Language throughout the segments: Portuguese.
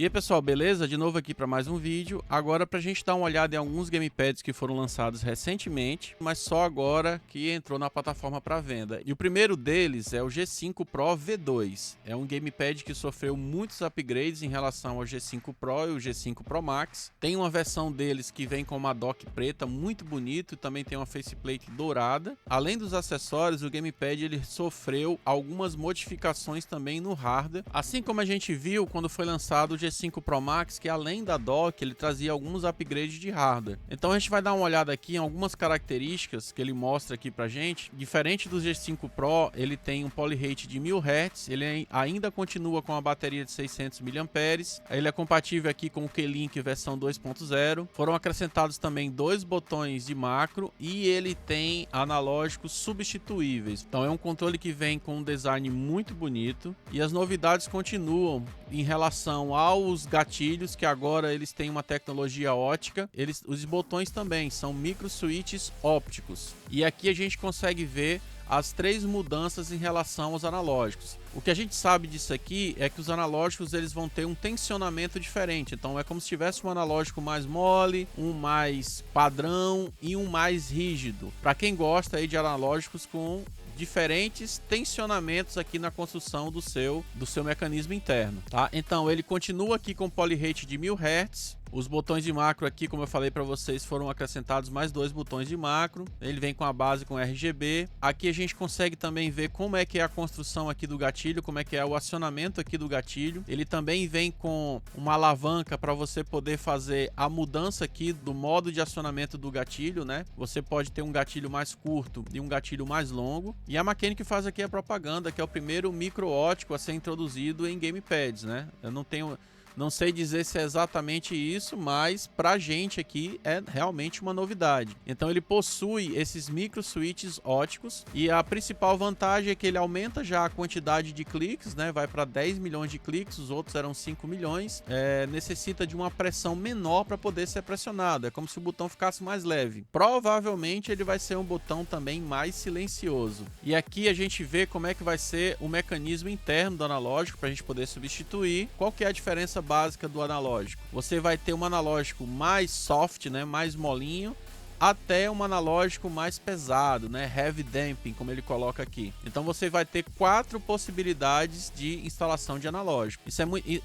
E aí pessoal, beleza? De novo aqui para mais um vídeo. Agora para a gente dar uma olhada em alguns gamepads que foram lançados recentemente, mas só agora que entrou na plataforma para venda. E o primeiro deles é o G5 Pro V2. É um gamepad que sofreu muitos upgrades em relação ao G5 Pro e o G5 Pro Max. Tem uma versão deles que vem com uma dock preta muito bonito e também tem uma faceplate dourada. Além dos acessórios, o gamepad ele sofreu algumas modificações também no hardware, assim como a gente viu quando foi lançado o G5 Pro Max, que além da dock ele trazia alguns upgrades de hardware. Então a gente vai dar uma olhada aqui em algumas características que ele mostra aqui pra gente. Diferente do G5 Pro, ele tem um poly rate de 1000 Hz, ele ainda continua com a bateria de 600 mAh, ele é compatível aqui com o K-Link versão 2.0. Foram acrescentados também dois botões de macro e ele tem analógicos substituíveis. Então é um controle que vem com um design muito bonito e as novidades continuam em relação aos gatilhos, que agora eles têm uma tecnologia ótica. Os botões também são micro switches ópticos. E aqui a gente consegue ver as três mudanças em relação aos analógicos. O que a gente sabe disso aqui é que os analógicos eles vão ter um tensionamento diferente. Então é como se tivesse um analógico mais mole, um mais padrão e um mais rígido. Para quem gosta aí de analógicos com diferentes tensionamentos aqui na construção do seu mecanismo interno, tá? Então ele continua aqui com poly rate de 1000 Hz. Os botões de macro aqui, como eu falei para vocês, foram acrescentados mais dois botões de macro. Ele vem com a base com RGB. Aqui a gente consegue também ver como é que é a construção aqui do gatilho, como é que é o acionamento aqui do gatilho. Ele também vem com uma alavanca para você poder fazer a mudança aqui do modo de acionamento do gatilho, né? Você pode ter um gatilho mais curto e um gatilho mais longo. E a Mechanic faz aqui a propaganda, que é o primeiro micro ótico a ser introduzido em gamepads, né? Eu não sei dizer se é exatamente isso, mas pra gente aqui é realmente uma novidade. Então ele possui esses micro switches óticos e a principal vantagem é que ele aumenta já a quantidade de cliques, né? Vai para 10 milhões de cliques, os outros eram 5 milhões. Necessita de uma pressão menor para poder ser pressionado. É como se o botão ficasse mais leve. Provavelmente ele vai ser um botão também mais silencioso. E aqui a gente vê como é que vai ser o mecanismo interno do analógico para a gente poder substituir. Qual que é a diferença básica do analógico? Você vai ter um analógico mais soft, né, mais molinho, até um analógico mais pesado, né, heavy damping, como ele coloca aqui. Então você vai ter 4 possibilidades de instalação de analógico.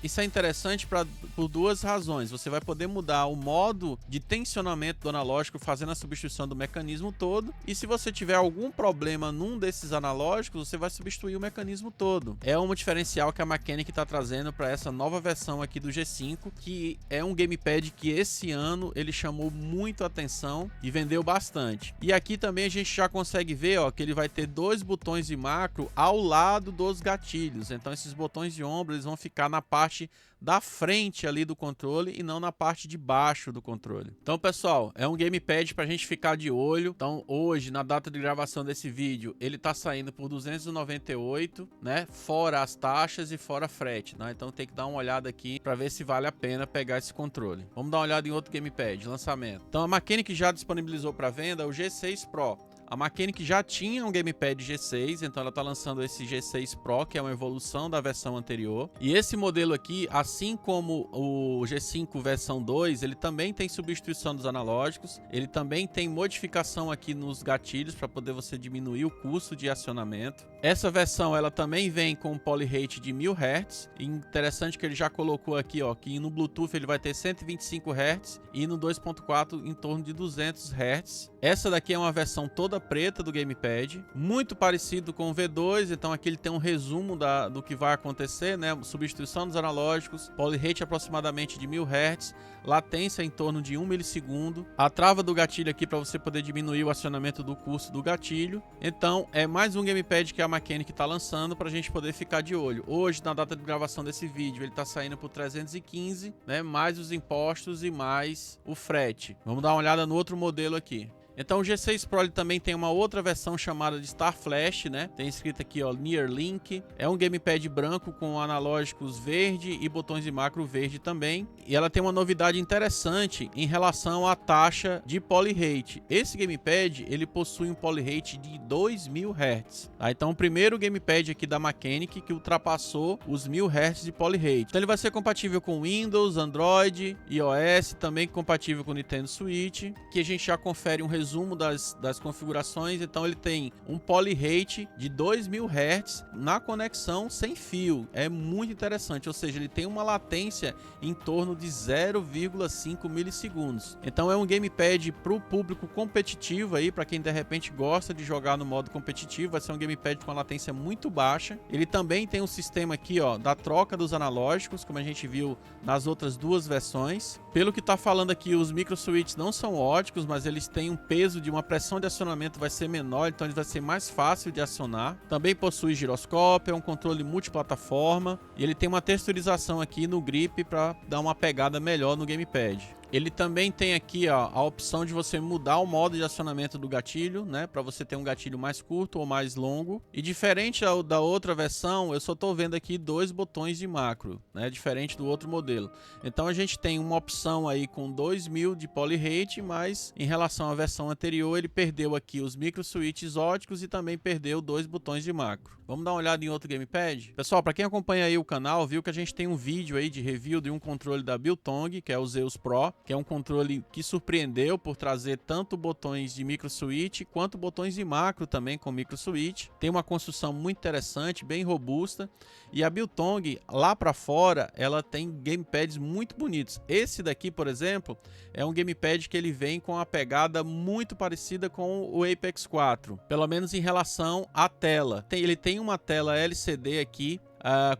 Isso é interessante por duas razões. Você vai poder mudar o modo de tensionamento do analógico, fazendo a substituição do mecanismo todo. E se você tiver algum problema num desses analógicos, você vai substituir o mecanismo todo. É um diferencial que a Mechanic está trazendo para essa nova versão aqui do G5, que é um gamepad que esse ano ele chamou muito a atenção e vendeu bastante. E aqui também a gente já consegue ver, ó, que ele vai ter dois botões de macro ao lado dos gatilhos. Então esses botões de ombro eles vão ficar na parte da frente ali do controle e não na parte de baixo do controle. Então pessoal, é um gamepad pra gente ficar de olho. Então hoje, na data de gravação desse vídeo, ele tá saindo por 298, né? Fora as taxas e fora frete, né? Então tem que dar uma olhada aqui para ver se vale a pena pegar esse controle. Vamos dar uma olhada em outro gamepad, lançamento. Então a Mechanic já disponibilizou para venda o G6 Pro. A Mechanic já tinha um gamepad G6, então ela está lançando esse G6 Pro, que é uma evolução da versão anterior. E esse modelo aqui, assim como o G5 versão 2, ele também tem substituição dos analógicos, ele também tem modificação aqui nos gatilhos para poder você diminuir o custo de acionamento. Essa versão ela também vem com um poly rate de 1000 Hz. E interessante que ele já colocou aqui, ó, que no Bluetooth ele vai ter 125 Hz e no 2.4 em torno de 200 Hz. Essa daqui é uma versão toda preta do gamepad, muito parecido com o V2, então aqui ele tem um resumo do que vai acontecer, né? Substituição dos analógicos, poly rate aproximadamente de 1000 Hz, latência em torno de 1 milissegundo, a trava do gatilho aqui para você poder diminuir o acionamento do curso do gatilho. Então é mais um gamepad que a Mechanic está lançando para a gente poder ficar de olho. Hoje, na data de gravação desse vídeo, ele está saindo por 315, né? Mais os impostos e mais o frete. Vamos dar uma olhada no outro modelo aqui. Então o G6 Pro ele também tem uma outra versão chamada de Star Flash, né? Tem escrito aqui, ó, Neuralink. É um gamepad branco com analógicos verde e botões de macro verde também. E ela tem uma novidade interessante em relação à taxa de polyrate. Esse gamepad ele possui um polyrate de 2000 Hz. Tá? Então o primeiro gamepad aqui da Mechanic que ultrapassou os 1000 Hz de polyrate. Então ele vai ser compatível com Windows, Android, iOS, também compatível com Nintendo Switch, que a gente já confere um resumo das configurações. Então ele tem um polyrate de 2000 Hz na conexão sem fio. É muito interessante, ou seja, ele tem uma latência em torno de 0,5 milissegundos. Então é um gamepad para o público competitivo aí, para quem de repente gosta de jogar no modo competitivo. Vai ser um gamepad com uma latência muito baixa. Ele também tem um sistema aqui, ó, da troca dos analógicos, como a gente viu nas outras duas versões. Pelo que tá falando aqui, os micro switches não são óticos, mas eles têm um peso de uma pressão de acionamento vai ser menor, então ele vai ser mais fácil de acionar. Também possui giroscópio, é um controle multiplataforma e ele tem uma texturização aqui no grip para dar uma pegada melhor no gamepad. Ele também tem aqui, ó, a opção de você mudar o modo de acionamento do gatilho, né, para você ter um gatilho mais curto ou mais longo. E diferente da outra versão, eu só estou vendo aqui 2 botões de macro, né, diferente do outro modelo. Então a gente tem uma opção aí com 2000 de polyrate, mas em relação à versão anterior ele perdeu aqui os micro switches óticos e também perdeu 2 botões de macro. Vamos dar uma olhada em outro gamepad? Pessoal, para quem acompanha aí o canal, viu que a gente tem um vídeo aí de review de um controle da Biltong, que é o Zeus Pro, que é um controle que surpreendeu por trazer tanto botões de micro switch quanto botões de macro também com micro switch. Tem uma construção muito interessante, bem robusta, e a Biltong lá para fora, ela tem gamepads muito bonitos. Esse daqui, por exemplo, é um gamepad que ele vem com a pegada muito parecida com o Apex 4, pelo menos em relação à tela. Ele tem uma tela LCD aqui,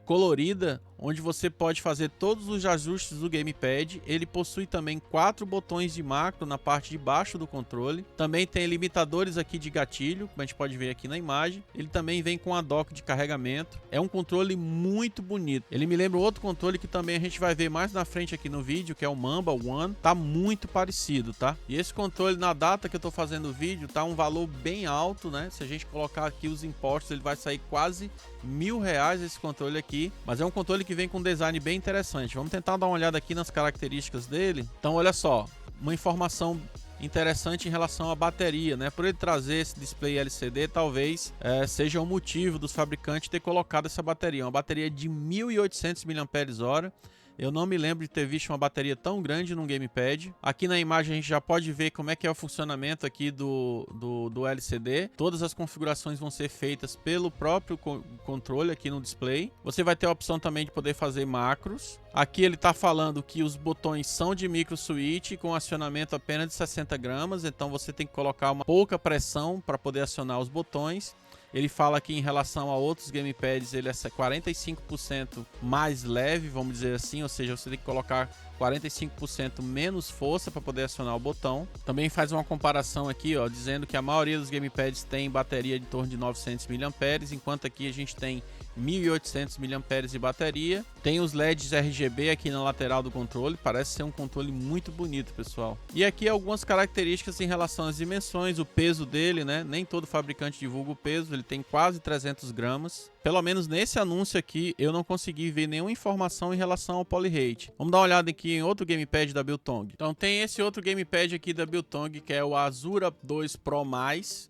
colorida, onde você pode fazer todos os ajustes do gamepad. Ele possui também 4 botões de macro na parte de baixo do controle. Também tem limitadores aqui de gatilho, como a gente pode ver aqui na imagem. Ele também vem com a dock de carregamento. É um controle muito bonito. Ele me lembra outro controle que também a gente vai ver mais na frente aqui no vídeo, que é o Mamba One. Tá muito parecido, tá? E esse controle, na data que eu tô fazendo o vídeo, tá um valor bem alto, né? Se a gente colocar aqui os impostos, ele vai sair quase R$1000 esse controle aqui. Mas é um controle que vem com um design bem interessante. Vamos tentar dar uma olhada aqui nas características dele. Então olha só, uma informação interessante em relação à bateria, né? Por ele trazer esse display LCD, talvez seja o motivo dos fabricantes ter colocado essa bateria. Uma bateria de 1800 mAh. Eu não me lembro de ter visto uma bateria tão grande num gamepad. Aqui na imagem a gente já pode ver como é que é o funcionamento aqui do LCD. Todas as configurações vão ser feitas pelo próprio controle aqui no display. Você vai ter a opção também de poder fazer macros. Aqui ele está falando que os botões são de micro switch com acionamento apenas de 60 gramas. Então você tem que colocar uma pouca pressão para poder acionar os botões. Ele fala que em relação a outros gamepads ele é 45% mais leve, vamos dizer assim, ou seja, você tem que colocar 45% menos força para poder acionar o botão. Também faz uma comparação aqui, ó, dizendo que a maioria dos gamepads tem bateria de torno de 900 mAh, enquanto aqui a gente tem 1800 mAh de bateria. Tem os LEDs RGB aqui na lateral do controle, parece ser um controle muito bonito, pessoal. E aqui algumas características em relação às dimensões, o peso dele, né? Nem todo fabricante divulga o peso, ele tem quase 300 gramas. Pelo menos nesse anúncio aqui, eu não consegui ver nenhuma informação em relação ao polyrate. Vamos dar uma olhada aqui em outro gamepad da Biltong. Então tem esse outro gamepad aqui da Biltong, que é o Azura 2 Pro+.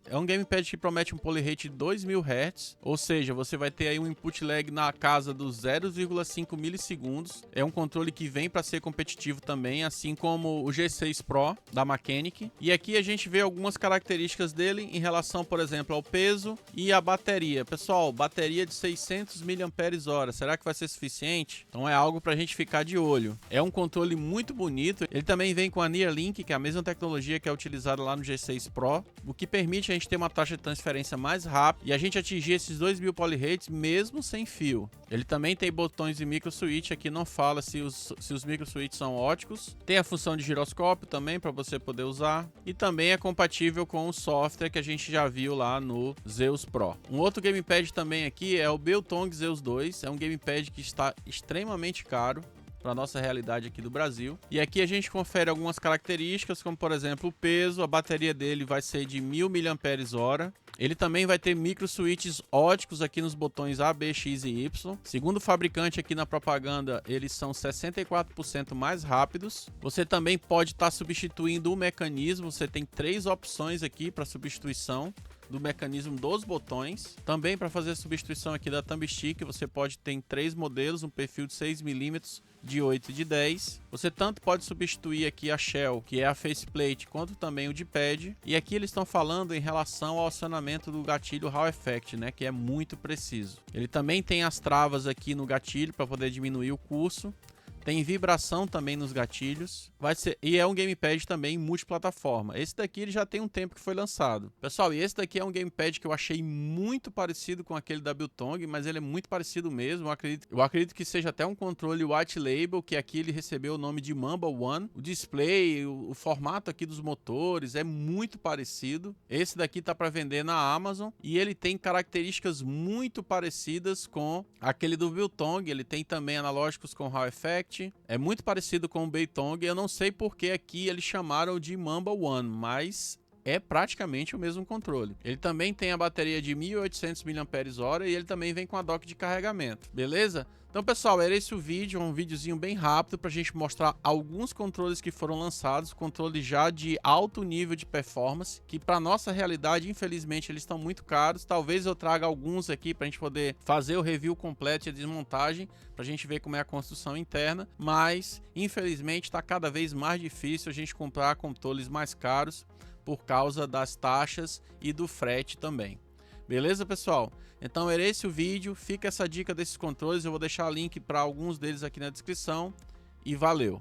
É um gamepad que promete um polyrate de 2000 Hz, ou seja, você vai ter aí um input lag na casa dos 0,5 milissegundos. É um controle que vem para ser competitivo também, assim como o G6 Pro da Mechanic. E aqui a gente vê algumas características dele em relação, por exemplo, ao peso e à bateria. Pessoal, bateria de 600 mAh, será que vai ser suficiente? Então é algo para a gente ficar de olho. É um controle muito bonito. Ele também vem com a Neuralink, que é a mesma tecnologia que é utilizada lá no G6 Pro, o que permite a gente ter uma taxa de transferência mais rápida e a gente atingir esses 2000 polyrates mesmo sem fio. Ele também tem botões de micro switch, aqui não fala se os micro switches são óticos. Tem a função de giroscópio também para você poder usar e também é compatível com o software que a gente já viu lá no Zeus Pro. Um outro gamepad também aqui é o Biltong Zeus 2, é um gamepad que está extremamente caro. para nossa realidade aqui do Brasil. E aqui a gente confere algumas características, como por exemplo o peso. A bateria dele vai ser de 1000 mAh. Ele também vai ter micro switches óticos aqui nos botões A, B, X e Y. Segundo o fabricante aqui na propaganda, eles são 64% mais rápidos. Você também pode estar substituindo o mecanismo. Você tem 3 opções aqui para substituição do mecanismo dos botões. Também para fazer a substituição aqui da thumb stick, você pode ter 3 modelos, um perfil de 6 mm, de 8 e de 10. Você tanto pode substituir aqui a shell, que é a faceplate, quanto também o D-pad. E aqui eles estão falando em relação ao acionamento do gatilho Hall Effect, né, que é muito preciso. Ele também tem as travas aqui no gatilho para poder diminuir o curso. Tem vibração também nos gatilhos. E é um gamepad também multiplataforma. Esse daqui ele já tem um tempo que foi lançado. Pessoal, e esse daqui é um gamepad que eu achei muito parecido com aquele da Biltong, mas ele é muito parecido mesmo. Eu acredito que seja até um controle white label, que aqui ele recebeu o nome de Mamba One. O display, o formato aqui dos motores é muito parecido. Esse daqui tá para vender na Amazon e ele tem características muito parecidas com aquele do Biltong. Ele tem também analógicos com Hall Effect. É muito parecido com o Beitong. Eu não sei porque aqui eles chamaram de Mamba One, mas é praticamente o mesmo controle. Ele também tem a bateria de 1800 mAh e ele também vem com a dock de carregamento, beleza? Então pessoal, era esse o vídeo, um videozinho bem rápido para a gente mostrar alguns controles que foram lançados, controles já de alto nível de performance, que para nossa realidade, infelizmente, eles estão muito caros. Talvez eu traga alguns aqui para a gente poder fazer o review completo e a desmontagem, para a gente ver como é a construção interna, mas infelizmente está cada vez mais difícil a gente comprar controles mais caros, por causa das taxas e do frete também. Beleza, pessoal? Então era esse o vídeo, fica essa dica desses controles, eu vou deixar link para alguns deles aqui na descrição e valeu!